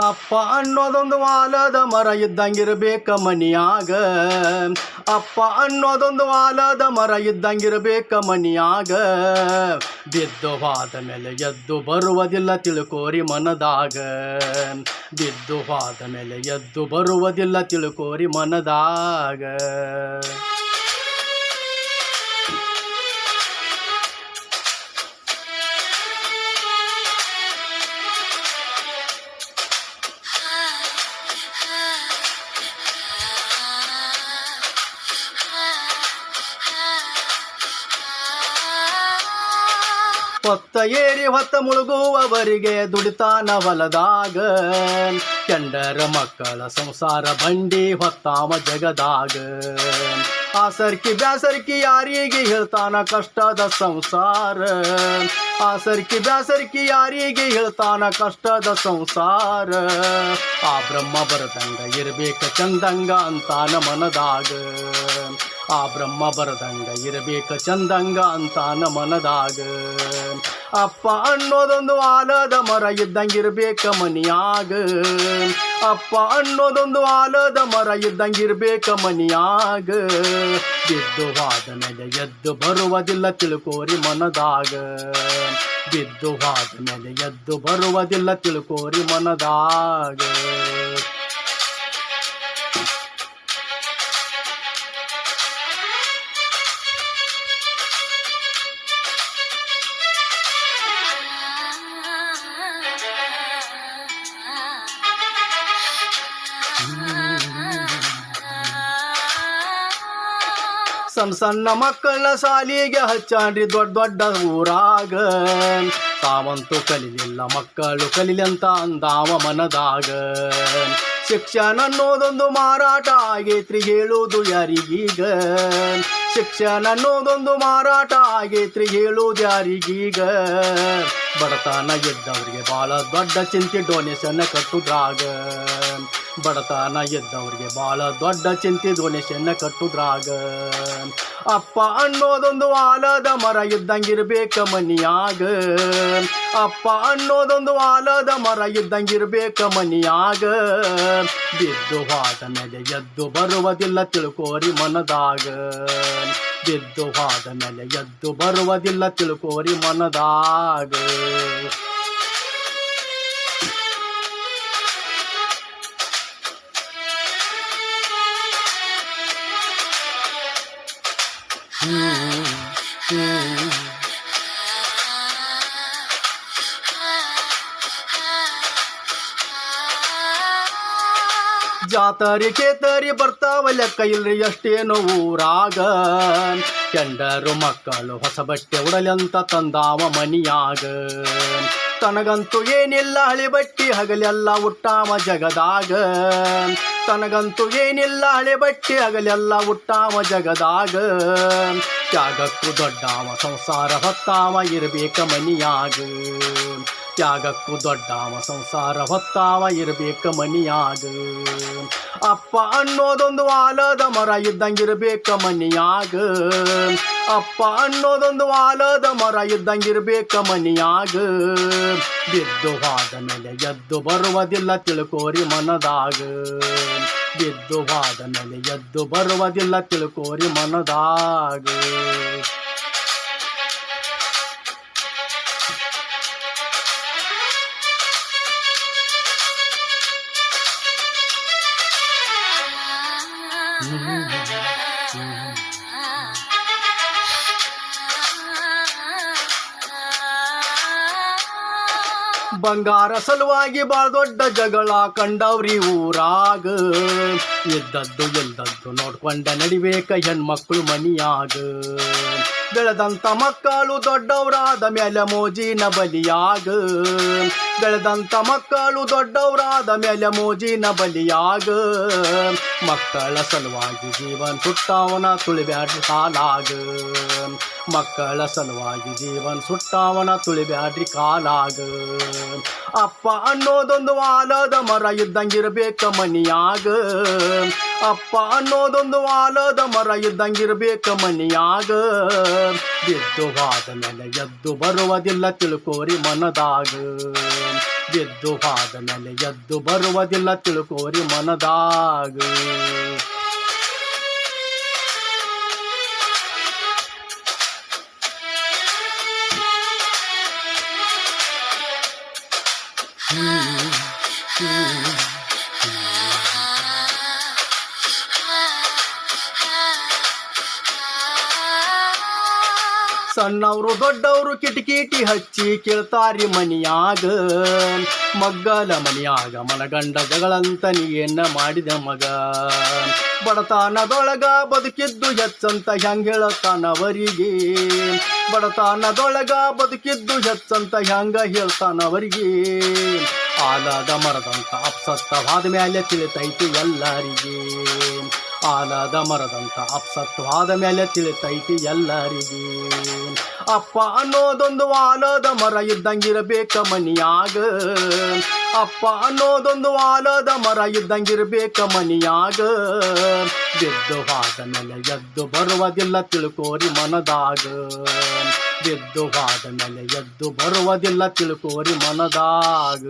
ಅಪ್ಪ ಅನ್ನೋದೊಂದು ಆಲದ ಮರ ಇದ್ದಂಗಿರ್ಬೇಕ ಮನಿಯಾಗ. ಅಪ್ಪ ಅನ್ನೋದೊಂದು ಆಲದ ಮರ ಇದ್ದಂಗಿರ್ಬೇಕ ಮನಿಯಾಗ. ಬಿದ್ದು ಹೋದ ಮೇಲೆ ಎದ್ದು ಬರುವುದಿಲ್ಲ ತಿಳ್ಕೋರಿ ಮನದಾಗ. ಬಿದ್ದು ಹೋದ ಮೇಲೆ ಎದ್ದು ಬರುವುದಿಲ್ಲ ತಿಳ್ಕೋರಿ ಮನದಾಗ. ಹೊತ್ತ ಏರಿ ಹೊತ್ತ ಮುಳುಗುವವರಿಗೆ ದುಡಿತಾನ ಹೊಲದಾಗ. ಕೆಂಡರ ಮಕ್ಕಳ ಸಂಸಾರ ಬಂಡಿ ಹೊತ್ತಾಮ ಜಗದಾಗ. ಆಸರ್ಕಿ ಬ್ಯಾಸರ್ಕಿ ಯಾರಿಗೆ ಹೇಳ್ತಾನ ಕಷ್ಟದ ಸಂಸಾರ. ಆಸರ್ಕಿ ಬ್ಯಾಸರ್ಕಿ ಯಾರಿಗೆ ಹೇಳ್ತಾನ ಕಷ್ಟದ ಸಂಸಾರ. ಆ ಬ್ರಹ್ಮ ಬರದಂಗ ಇರ್ಬೇಕ ಚಂದಂಗ ಅಂತಾನ ಮನದಾಗ. ಆ ಬ್ರಹ್ಮ ಬರದಂಗ ಇರಬೇಕ ಚಂದಂಗ ಅಂತಾನ ಮನದಾಗ. ಅಪ್ಪ ಅನ್ನೋದೊಂದು ಆಲದ ಮರ ಇದ್ದಂಗಿರ್ಬೇಕ ಮನಿಯಾಗ. ಅಪ್ಪ ಅನ್ನೋದೊಂದು ಆಲದ ಮರ ಇದ್ದಂಗಿರ್ಬೇಕ ಮನಿಯಾಗ. ಬಿದ್ದು ಹೋದ ಮೇಲೆ ಎದ್ದು ಬರುವುದಿಲ್ಲ ತಿಳ್ಕೋರಿ ಮನದಾಗ. ಬಿದ್ದು ಹೋದ ಮೇಲೆ ಎದ್ದು ಬರುವುದಿಲ್ಲ ತಿಳ್ಕೋರಿ ಮನದಾಗ. ಸಣ್ಣ ಸಣ್ಣ ಮಕ್ಕಳ ಸಾಲಿಗೆ ಹಚ್ಚಾನ್ರಿ ದೊಡ್ಡ ದೊಡ್ಡ ಊರಾಗ. ತಾವಂತೂ ಕಲಿಲಿಲ್ಲ ಮಕ್ಕಳು ಕಲಿಲಂತ ಅಂದಾವ ಮನದಾಗ. ಶಿಕ್ಷಣ ಅನ್ನೋದೊಂದು ಮಾರಾಟ ಆಗೈತ್ರಿ ಹೇಳುವುದು ಯಾರಿಗೀಗ. ಶಿಕ್ಷಣ ಅನ್ನೋದೊಂದು ಮಾರಾಟ ಆಗೈತ್ರಿ ಹೇಳುವುದು ಯಾರಿಗೀಗ. ಬಡತನ ಇದ್ದವ್ರಿಗೆ ಭಾಳ ದೊಡ್ಡ ಚಿಂತೆ ಡೊನೇಷನ್ ಕಟ್ಟುದ್ರಾಗ. ಬಡತನ ಇದ್ದವ್ರಿಗೆ ಭಾಳ ದೊಡ್ಡ ಚಿಂತೆ ಡೊನೇಷನ್ ಕಟ್ಟುದ್ರಾಗ. ಅಪ್ಪ ಅನ್ನೋದೊಂದು ಆಲದ ಮರ ಇದ್ದಂಗಿರ್ಬೇಕ ಮನಿಯಾಗ. ಅಪ್ಪ ಅನ್ನೋದೊಂದು ಆಲದ ಮರ ಇದ್ದಂಗಿರ್ಬೇಕ ಮನಿಯಾಗ. ಬಿದ್ದು ಹೋದ ಮೇಲೆ ಎದ್ದು ಬರುವುದಿಲ್ಲ ತಿಳ್ಕೋರಿ ಮನದಾಗ. ಬಿದ್ದು ಹೋದ ಮೇಲೆ ಎದ್ದು ಬರುವುದಿಲ್ಲ ತಿಳ್ಕೋರಿ ಮನದಾಗ. ಜಾತರಿ ಕೇತರಿ ಬರ್ತಾವ ಲೆಕ್ಕ ಇಲ್ರಿ ಎಷ್ಟೇನು ಊರಾಗ. ಕೆಂಡರು ಮಕ್ಕಳು ಹೊಸ ಬಟ್ಟೆ ಉಡಲಂತ ತಂದಾವ ಮನಿಯಾಗ. ತನಗಂತೂ ಏನಿಲ್ಲ ಹಳಿ ಬಟ್ಟಿ ಹಗಲೆಲ್ಲ ಉಟ್ಟಾವ ಜಗದಾಗ. ತನಗಂತೂ ಏನಿಲ್ಲ ಹಳೆ ಬಟ್ಟೆ ಹಗಲೆಲ್ಲ ಉಟ್ಟಾವ ಜಗದಾಗ. ತ್ಯಾಗಕ್ಕೂ ದೊಡ್ಡವ ಸಂಸಾರ ಹೊತ್ತಾವ ಇರಬೇಕ ಮನಿಯಾಗ. ತ್ಯಾಗಕ್ಕೂ ದೊಡ್ಡವ ಸಂಸಾರ ಹೊತ್ತಾವ ಇರಬೇಕ ಮನಿಯಾಗ. ಅಪ್ಪ ಅನ್ನೋದೊಂದು ಆಲದ ಮರ ಇದ್ದಂಗಿರ್ಬೇಕ ಮನಿಯಾಗ. ಅಪ್ಪ ಅನ್ನೋದೊಂದು ಆಲದ ಮರ ಇದ್ದಂಗಿರ್ಬೇಕ ಮನಿಯಾಗ. ಬಿದ್ದು ಹೋದ ಮೇಲೆ ಎದ್ದು ಬರುವುದಿಲ್ಲ ತಿಳ್ಕೋರಿ ಮನದಾಗ. ಬಿದ್ದು ಹೋದ ಮೇಲೆ ಎದ್ದು ಬರುವುದಿಲ್ಲ ತಿಳ್ಕೋರಿ ಮನದಾಗ. ಬಂಗಾರ ಸಲುವಾಗಿ ಬಾಳ ದೊಡ್ಡ ಜಗಳ ಕಂಡವ್ರಿ ಊರಾಗ. ಇದ್ದದ್ದು ಇಲ್ದದ್ದು ನೋಡ್ಕೊಂಡ ನಡಿಬೇಕ ಹೆಣ್ಮಕ್ಳು ಮನಿಯಾಗ. ಬೆಳೆದಂತ ಮಕ್ಕಳು ದೊಡ್ಡವರಾದ ಮೇಲೆ ಮೋಜಿನ ಬಲಿಯಾಗ. ಬೆಳೆದಂತ ಮಕ್ಕಳು ದೊಡ್ಡವರಾದ ಮೇಲೆ ಮೋಜಿನ ಬಲಿಯಾಗ. ಮಕ್ಕಳ ಸಲುವಾಗಿ ಜೀವನ ಸುಟ್ಟಾವನ ತುಳಿಬ್ಯಾಡ್ರಿ ಕಾಲಾಗ. ಮಕ್ಕಳ ಸಲುವಾಗಿ ಜೀವನ ಸುಟ್ಟಾವನ ತುಳಿಬ್ಯಾಡ್ರಿ ಕಾಲಾಗ. ಅಪ್ಪ ಅನ್ನೋದೊಂದು ಆಲದ ಮರ ಇದ್ದಂಗಿರ್ಬೇಕ ಮನಿಯಾಗ. ಅಪ್ಪ ಅನ್ನೋದೊಂದು ಆಲದ ಮರ ಇದ್ದಂಗಿರ್ಬೇಕ ಮನಿಯಾಗ. ಬಿದ್ದು ಹೋದ ಮೇಲೆ ಎದ್ದು ಬರುವುದಿಲ್ಲ ತಿಳ್ಕೋರಿ ಮನದಾಗ. ಬಿದ್ದು ಹೋದ ಮೇಲೆ ಎದ್ದು ಬರುವುದಿಲ್ಲ ತಿಳ್ಕೋರಿ ಮನದಾಗ. ಸಣ್ಣವರು ದೊಡ್ಡವರು ಕಿಟಕಿಟಿ ಹಚ್ಚಿ ಕೇಳ್ತಾರಿ ಮನಿಯಾಗ. ಮಗ್ಗಲ ಮನಿಯಾಗ ಮನಗಂಡ ಜಗಳಂತ ನೀ ಏನ ಮಾಡಿದ ಮಗ. ಬಡತನದೊಳಗ ಬದುಕಿದ್ದು ಹೆಚ್ಚಂತ ಹೆಂಗ ಹೇಳ್ತಾನವರಿಗೆ. ಬಡತನದೊಳಗ ಬದುಕಿದ್ದು ಹೆಚ್ಚಂತ ಹೆಂಗ ಹೇಳ್ತಾನವರಿಗೆ. ಆಲದ ಮರದಂತ ಅಪ್ಸತ್ತವಾದ ಮೇಲೆ ತಿಳಿತೈತಿ ಎಲ್ಲರಿಗೆ. ಆಲದ ಮರದಂತ ಅಪ್ಸತ್ವಾದ ಮೇಲೆ ತಿಳಿತೈತಿ ಎಲ್ಲರಿಗೆ. ಅಪ್ಪ ಅನ್ನೋದೊಂದು ಆಲದ ಮರ ಇದ್ದಂಗಿರಬೇಕ ಮನಿಯಾಗ. ಅಪ್ಪ ಅನ್ನೋದೊಂದು ಆಲದ ಮರ ಇದ್ದಂಗಿರ್ಬೇಕ ಮನಿಯಾಗ. ಬಿದ್ದು ಹೋದ ಮೇಲೆ ಎದ್ದು ಬರುವುದಿಲ್ಲ ತಿಳ್ಕೋರಿ ಮನದಾಗ. ಬಿದ್ದು ಹೋದ ಮೇಲೆ ಎದ್ದು ಬರುವುದಿಲ್ಲ ತಿಳ್ಕೋರಿ ಮನದಾಗ.